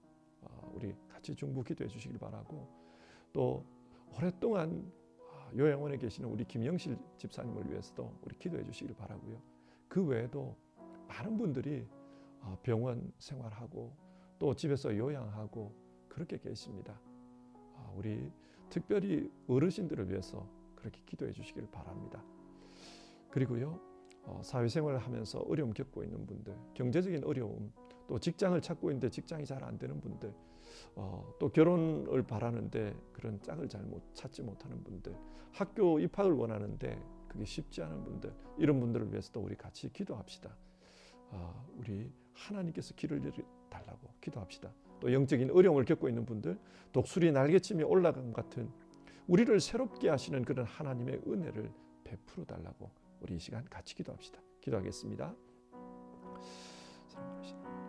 우리 같이 중보 기도해 주시길 바라고, 또 오랫동안 요양원에 계시는 우리 김영실 집사님을 위해서도 우리 기도해 주시길 바라고요. 그 외에도 많은 분들이 병원 생활하고 또 집에서 요양하고 그렇게 계십니다. 우리 특별히 어르신들을 위해서 그렇게 기도해 주시길 바랍니다. 그리고요, 사회생활을 하면서 어려움 겪고 있는 분들, 경제적인 어려움, 또 직장을 찾고 있는데 직장이 잘 안 되는 분들, 또 결혼을 바라는데 그런 짝을 잘 찾지 못하는 분들, 학교 입학을 원하는데 그게 쉽지 않은 분들, 이런 분들을 위해서도 우리 같이 기도합시다. 우리 하나님께서 길을 열어달라고 기도합시다. 또 영적인 어려움을 겪고 있는 분들, 독수리 날개침이 올라간 것 같은 우리를 새롭게 하시는 그런 하나님의 은혜를 베풀어 달라고 우리 이 시간 같이 기도합시다. 기도하겠습니다. 아버지 하나님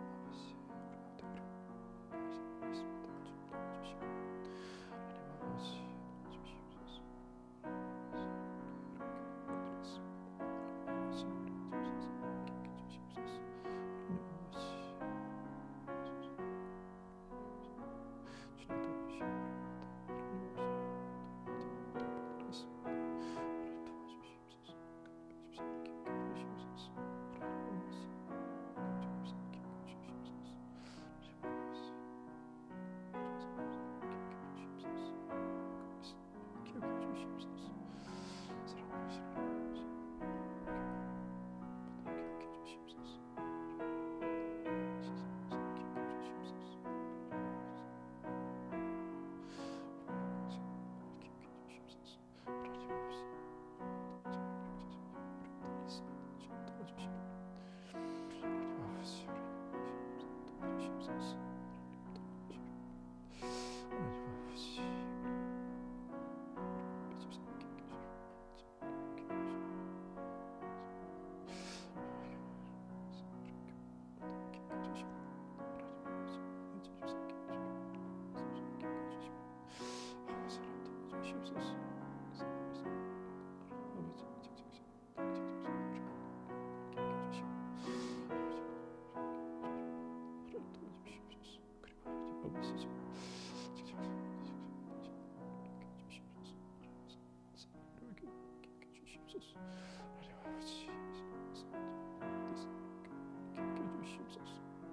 도와주시옵소서. 도와주시옵소서. 사랑하는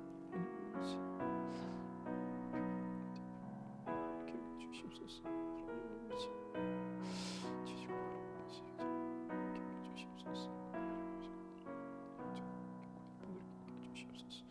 주시옵소서. 주시옵소서. 하나님 아버지 도와주시옵소서.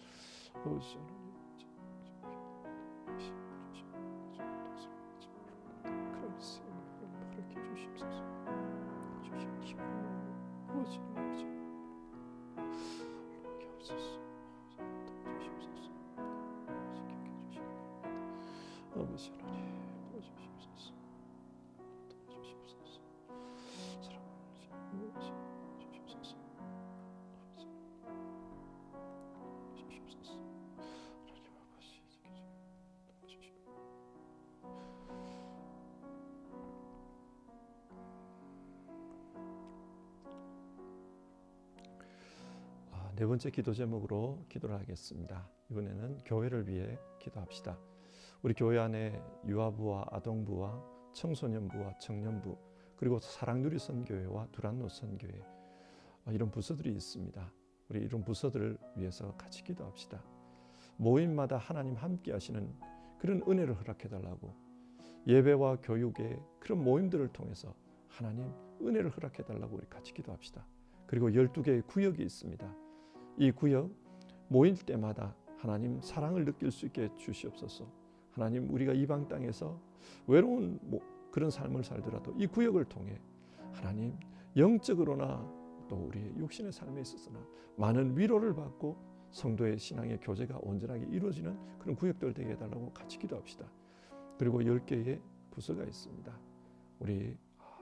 네 번째 기도 제목으로 기도를 하겠습니다. 이번에는 교회를 위해 기도합시다. 우리 교회 안에 유아부와 아동부와 청소년부와 청년부, 그리고 사랑누리 선교회와 두란노 선교회, 이런 부서들이 있습니다. 우리 이런 부서들을 위해서 같이 기도합시다. 모임마다 하나님 함께 하시는 그런 은혜를 허락해 달라고, 예배와 교육의 그런 모임들을 통해서 하나님 은혜를 허락해 달라고 우리 같이 기도합시다. 그리고 12개의 구역이 있습니다. 이 구역 모일 때마다 하나님 사랑을 느낄 수 있게 주시옵소서. 하나님, 우리가 이방 땅에서 외로운 그런 삶을 살더라도 이 구역을 통해 하나님 영적으로나 또 우리의 육신의 삶에 있어서나 많은 위로를 받고 성도의 신앙의 교제가 온전하게 이루어지는 그런 구역들 되게 해달라고 같이 기도합시다. 그리고 10개의 부서가 있습니다. 우리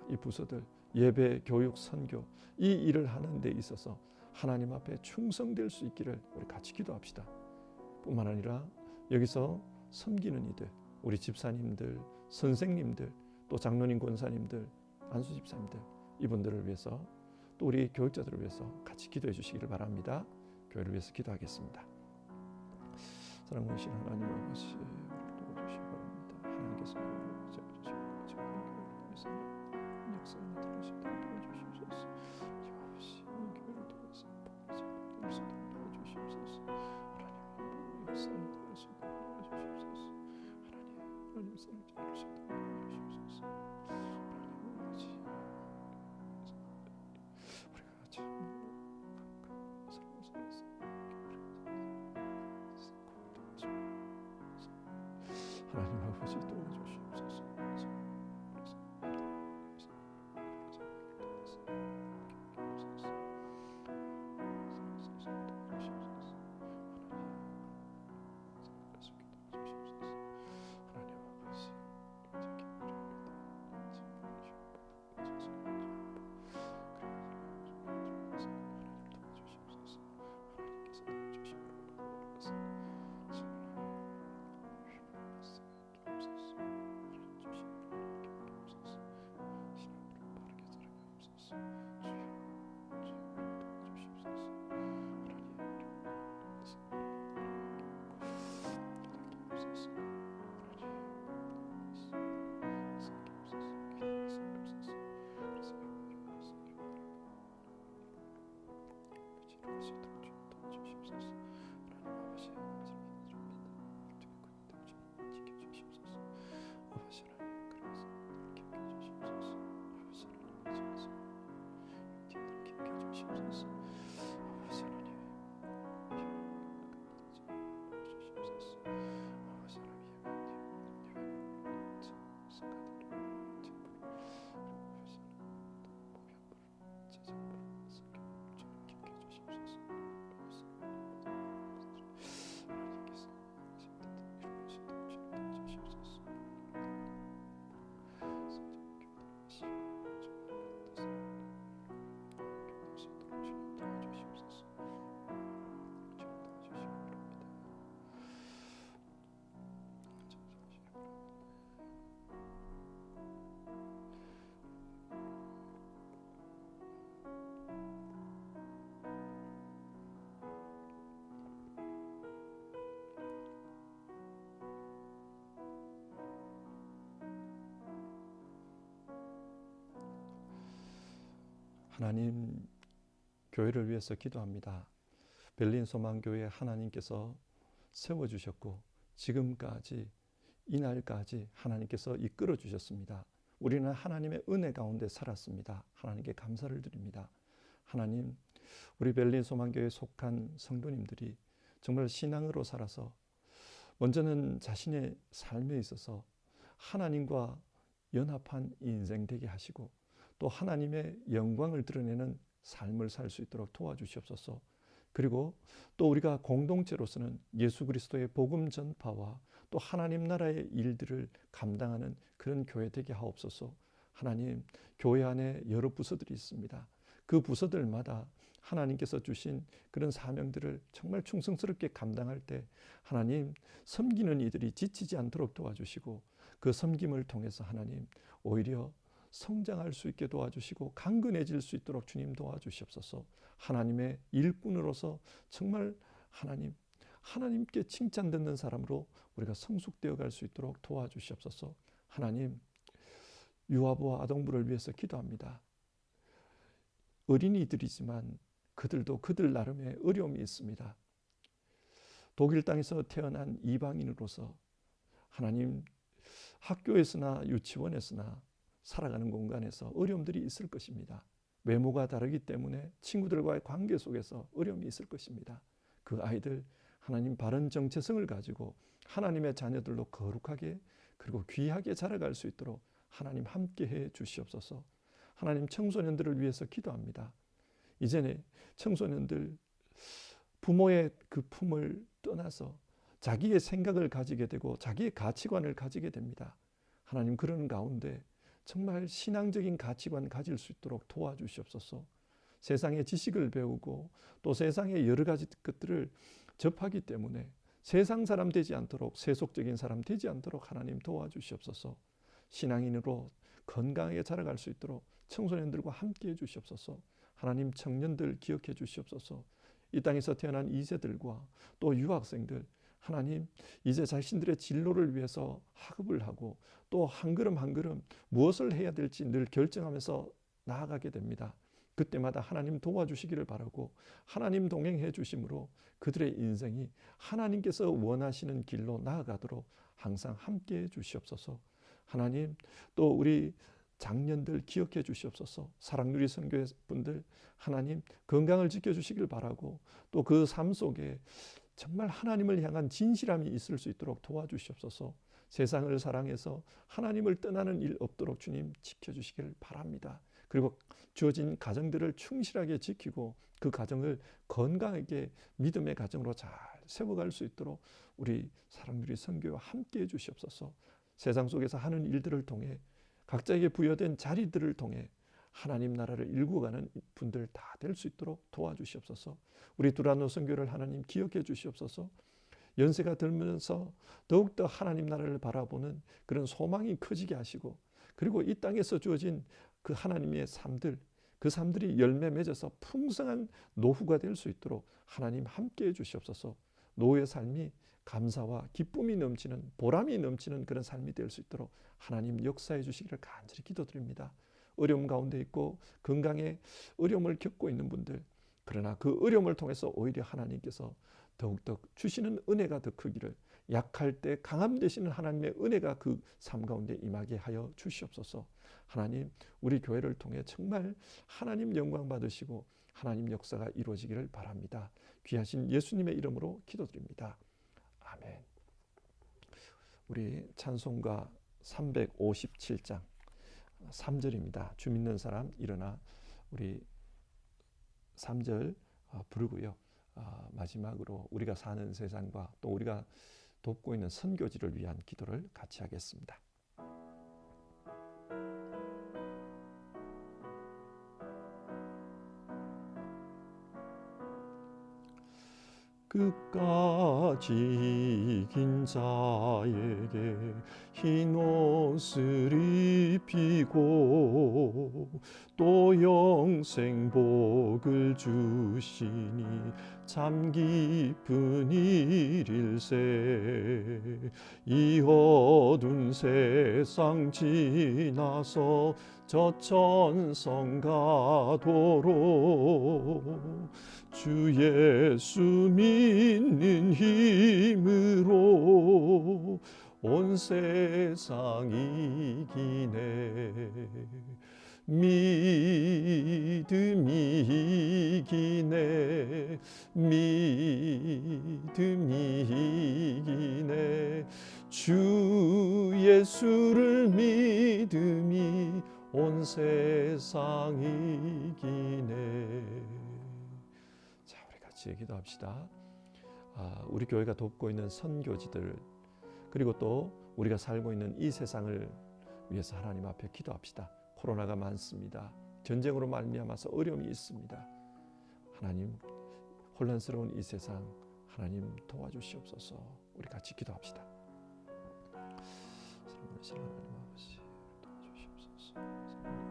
이 부서들 예배, 교육, 선교 이 일을 하는 데 있어서 하나님 앞에 충성될 수 있기를 우리 같이 기도합시다. 뿐만 아니라 여기서 섬기는 이들, 우리 집사님들, 선생님들, 또 장로님, 권사님들, 안수 집사님들, 이분들을 위해서 또 우리 교육자들을 위해서 같이 기도해 주시기를 바랍니다. 교회를 위해서 기도하겠습니다. 사랑하신 하나님 아버지, 우리를 도와주시기 바랍니다. 하나님께서 우리를 붙잡아주시고 교회를 위해서 역사를 나타내시도록 도와주시옵소서. 아버지, 교회를 통해서 도와주시옵소서. 하나님 아버지 도와주시옵소서. 하나님, 교회를 위해서 기도합니다. berlin 소망교회 하나님께서 세워주셨고 지금까지 이날까지 하나님께서 이끌어 주셨습니다. 우리는 하나님의 은혜 가운데 살았습니다. 하나님께 감사를 드립니다. 하나님, 우리 berlin 소망교회에 속한 성도님들이 정말 신앙으로 살아서 먼저는 자신의 삶에 있어서 하나님과 연합한 인생 되게 하시고 또 하나님의 영광을 드러내는 삶을 살 수 있도록 도와주시옵소서. 그리고 또 우리가 공동체로서는 예수 그리스도의 복음 전파와 또 하나님 나라의 일들을 감당하는 그런 교회 되게 하옵소서. 하나님, 교회 안에 여러 부서들이 있습니다. 그 부서들마다 하나님께서 주신 그런 사명들을 정말 충성스럽게 감당할 때 하나님, 섬기는 이들이 지치지 않도록 도와주시고 그 섬김을 통해서 하나님 오히려 성장할 수 있게 도와주시고 강건해질 수 있도록 주님 도와주시옵소서. 하나님의 일꾼으로서 정말 하나님께 칭찬 듣는 사람으로 우리가 성숙되어 갈 수 있도록 도와주시옵소서. 하나님, 유아부와 아동부를 위해서 기도합니다. 어린이들이지만 그들도 그들 나름의 어려움이 있습니다. 독일 땅에서 태어난 이방인으로서 하나님, 학교에서나 유치원에서나 살아가는 공간에서 어려움들이 있을 것입니다. 외모가 다르기 때문에 친구들과의 관계 속에서 어려움이 있을 것입니다. 그 아이들 하나님 바른 정체성을 가지고 하나님의 자녀들로 거룩하게 그리고 귀하게 자라갈 수 있도록 하나님 함께해 주시옵소서. 하나님, 청소년들을 위해서 기도합니다. 이제는 청소년들 부모의 그 품을 떠나서 자기의 생각을 가지게 되고 자기의 가치관을 가지게 됩니다. 하나님, 그런 가운데 정말 신앙적인 가치관 가질 수 있도록 도와주시옵소서. 세상의 지식을 배우고 또 세상의 여러 가지 것들을 접하기 때문에 세상 사람 되지 않도록, 세속적인 사람 되지 않도록 하나님 도와주시옵소서. 신앙인으로 건강하게 자라갈 수 있도록 청소년들과 함께 해주시옵소서. 하나님, 청년들 기억해 주시옵소서. 이 땅에서 태어난 2세들과 또 유학생들, 하나님, 이제 자신들의 진로를 위해서 학업을 하고 또 한 걸음 한 걸음 무엇을 해야 될지 늘 결정하면서 나아가게 됩니다. 그때마다 하나님 도와주시기를 바라고 하나님 동행해 주심으로 그들의 인생이 하나님께서 원하시는 길로 나아가도록 항상 함께해 주시옵소서. 하나님, 또 우리 장년들 기억해 주시옵소서. 사랑누리 선교회 분들 하나님 건강을 지켜주시길 바라고 또 그 삶 속에 정말 하나님을 향한 진실함이 있을 수 있도록 도와주시옵소서. 세상을 사랑해서 하나님을 떠나는 일 없도록 주님 지켜주시길 바랍니다. 그리고 주어진 가정들을 충실하게 지키고 그 가정을 건강하게 믿음의 가정으로 잘 세워갈 수 있도록 우리 사랑누리 선교와 함께 해주시옵소서. 세상 속에서 하는 일들을 통해 각자에게 부여된 자리들을 통해 하나님 나라를 일구가는 분들 다 될 수 있도록 도와주시옵소서. 우리 두란노 선교를 하나님 기억해 주시옵소서. 연세가 들면서 더욱더 하나님 나라를 바라보는 그런 소망이 커지게 하시고 그리고 이 땅에서 주어진 그 하나님의 삶들 그 삶들이 열매 맺어서 풍성한 노후가 될 수 있도록 하나님 함께해 주시옵소서. 노후의 삶이 감사와 기쁨이 넘치는 보람이 넘치는 그런 삶이 될 수 있도록 하나님 역사해 주시기를 간절히 기도드립니다. 어려움 가운데 있고 건강에 어려움을 겪고 있는 분들 그러나 그 어려움을 통해서 오히려 하나님께서 더욱더 주시는 은혜가 더 크기를 약할 때 강함 되시는 하나님의 은혜가 그 삶 가운데 임하게 하여 주시옵소서. 하나님 우리 교회를 통해 정말 하나님 영광 받으시고 하나님 역사가 이루어지기를 바랍니다. 귀하신 예수님의 이름으로 기도드립니다. 아멘. 우리 찬송가 357장 3절입니다. 주 믿는 사람 일어나 우리 3절 부르고요. 마지막으로 우리가 사는 세상과 또 우리가 돕고 있는 선교지를 위한 기도를 같이 하겠습니다. 끝까지 이긴 자에게 흰 옷을 입히고 또 영생 복을 주시니 참 기쁜 일일세. 이 어두운 세상 지나서 저 천성 가도록 주 예수 믿는 힘으로 온 세상 이기네. 믿음이 이기네. 믿음이 이기네. 주 예수를 믿음이 온 세상 이기네. 같이 기도합시다. 우리 교회가 돕고 있는 선교지들 그리고 또 우리가 살고 있는 이 세상을 위해서 하나님 앞에 기도합시다. 코로나가 많습니다. 전쟁으로 말미암아서 어려움이 있습니다. 하나님 혼란스러운 이 세상 하나님 도와주시옵소서. 우리 같이 기도합시다. 사랑하시는 하나님 아버지 도와주시옵소서. 사랑하는 세상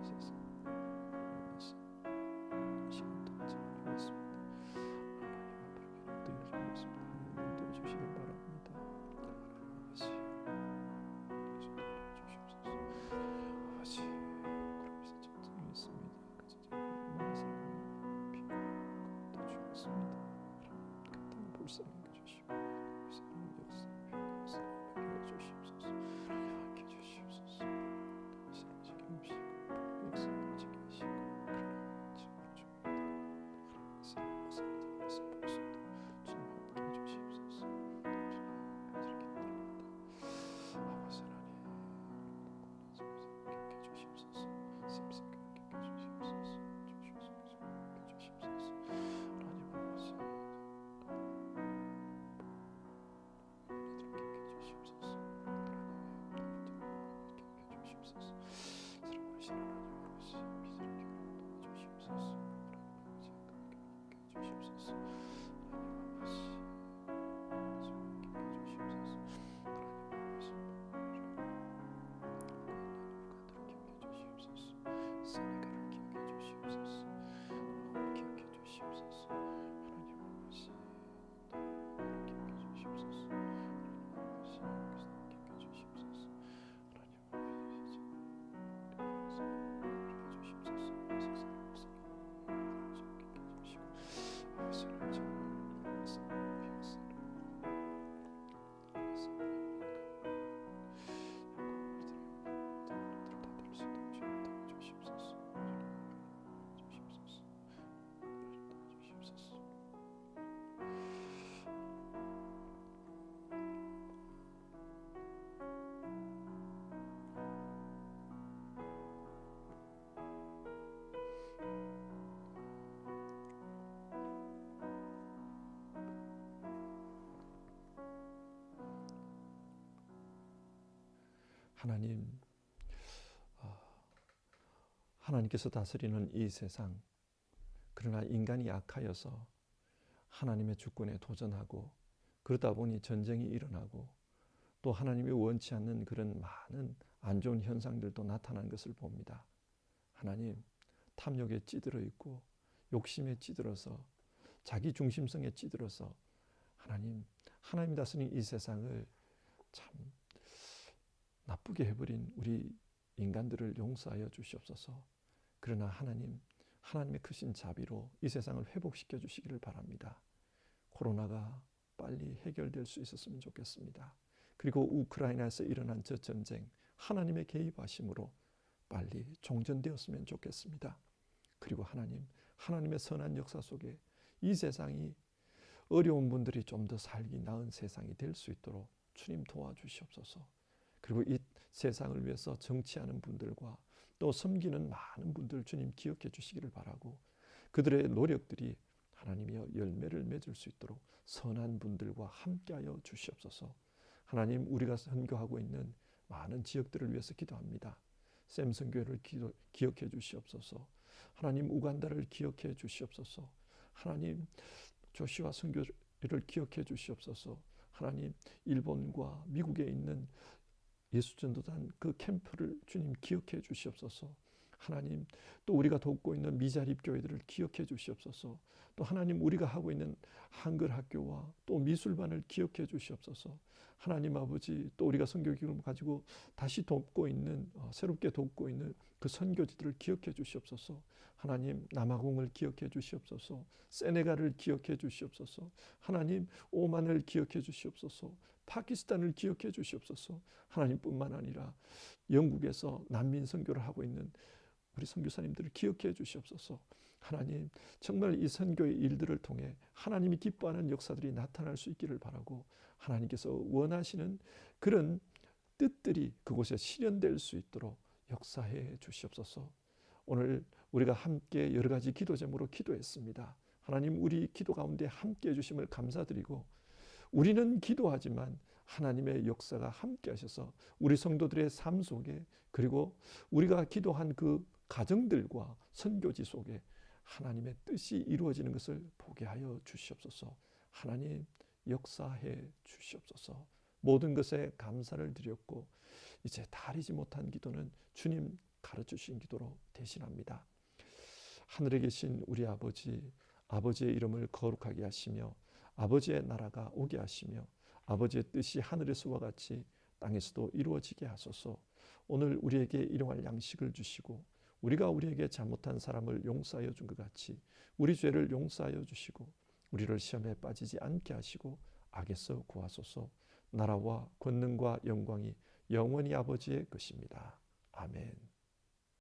하나님, 하나님께서 다스리는 이 세상, 그러나 인간이 악하여서 하나님의 주권에 도전하고 그러다 보니 전쟁이 일어나고 또 하나님이 원치 않는 그런 많은 안 좋은 현상들도 나타난 것을 봅니다. 하나님, 탐욕에 찌들어 있고 욕심에 찌들어서 자기 중심성에 찌들어서 하나님 다스리는 이 세상을 참 나쁘게 해버린 우리 인간들을 용서하여 주시옵소서. 그러나 하나님의 크신 자비로 이 세상을 회복시켜 주시기를 바랍니다. 코로나가 빨리 해결될 수 있었으면 좋겠습니다. 그리고 우크라이나에서 일어난 저 전쟁, 하나님의 개입하심으로 빨리 종전되었으면 좋겠습니다. 그리고 하나님의 선한 역사 속에 이 세상이 어려운 분들이 좀 더 살기 나은 세상이 될 수 있도록 주님 도와주시옵소서. 그리고 이 세상을 위해서 정치하는 분들과 또 섬기는 많은 분들 주님 기억해 주시기를 바라고, 그들의 노력들이 하나님이여 열매를 맺을 수 있도록 선한 분들과 함께하여 주시옵소서. 하나님, 우리가 선교하고 있는 많은 지역들을 위해서 기도합니다. 샘선교회를 기억해 주시옵소서. 하나님, 우간다를 기억해 주시옵소서. 하나님, 조시아 선교를 기억해 주시옵소서. 하나님, 일본과 미국에 있는 예수전도단 그 캠프를 주님 기억해 주시옵소서. 하나님, 또 우리가 돕고 있는 미자립 교회들을 기억해 주시옵소서. 또 하나님, 우리가 하고 있는 한글 학교와 또 미술반을 기억해 주시옵소서. 하나님 아버지, 또 우리가 선교기금을 가지고 다시 돕고 있는, 새롭게 돕고 있는 그 선교지들을 기억해 주시옵소서. 하나님, 남아공을 기억해 주시옵소서. 세네갈을 기억해 주시옵소서. 하나님, 오만을 기억해 주시옵소서. 파키스탄을 기억해 주시옵소서. 하나님뿐만 아니라 영국에서 난민 선교를 하고 있는 우리 선교사님들을 기억해 주시옵소서. 하나님, 정말 이 선교의 일들을 통해 하나님이 기뻐하는 역사들이 나타날 수 있기를 바라고, 하나님께서 원하시는 그런 뜻들이 그곳에 실현될 수 있도록 역사해 주시옵소서. 오늘 우리가 함께 여러 가지 기도 제목으로 기도했습니다. 하나님, 우리 기도 가운데 함께 해주심을 감사드리고, 우리는 기도하지만 하나님의 역사가 함께 하셔서 우리 성도들의 삶 속에, 그리고 우리가 기도한 그 가정들과 선교지 속에 하나님의 뜻이 이루어지는 것을 보게 하여 주시옵소서. 하나님, 역사해 주시옵소서. 모든 것에 감사를 드렸고 이제 다리지 못한 기도는 주님 가르쳐주신 기도로 대신합니다. 하늘에 계신 우리 아버지, 아버지의 이름을 거룩하게 하시며 아버지의 나라가 오게 하시며 아버지의 뜻이 하늘에서와 같이 땅에서도 이루어지게 하소서. 오늘 우리에게 일용할 양식을 주시고 우리가 우리에게 잘못한 사람을 용서하여 준 것 같이 우리 죄를 용서하여 주시고 우리를 시험에 빠지지 않게 하시고 악에서 구하소서. 나라와 권능과 영광이 영원히 아버지의 것입니다. 아멘.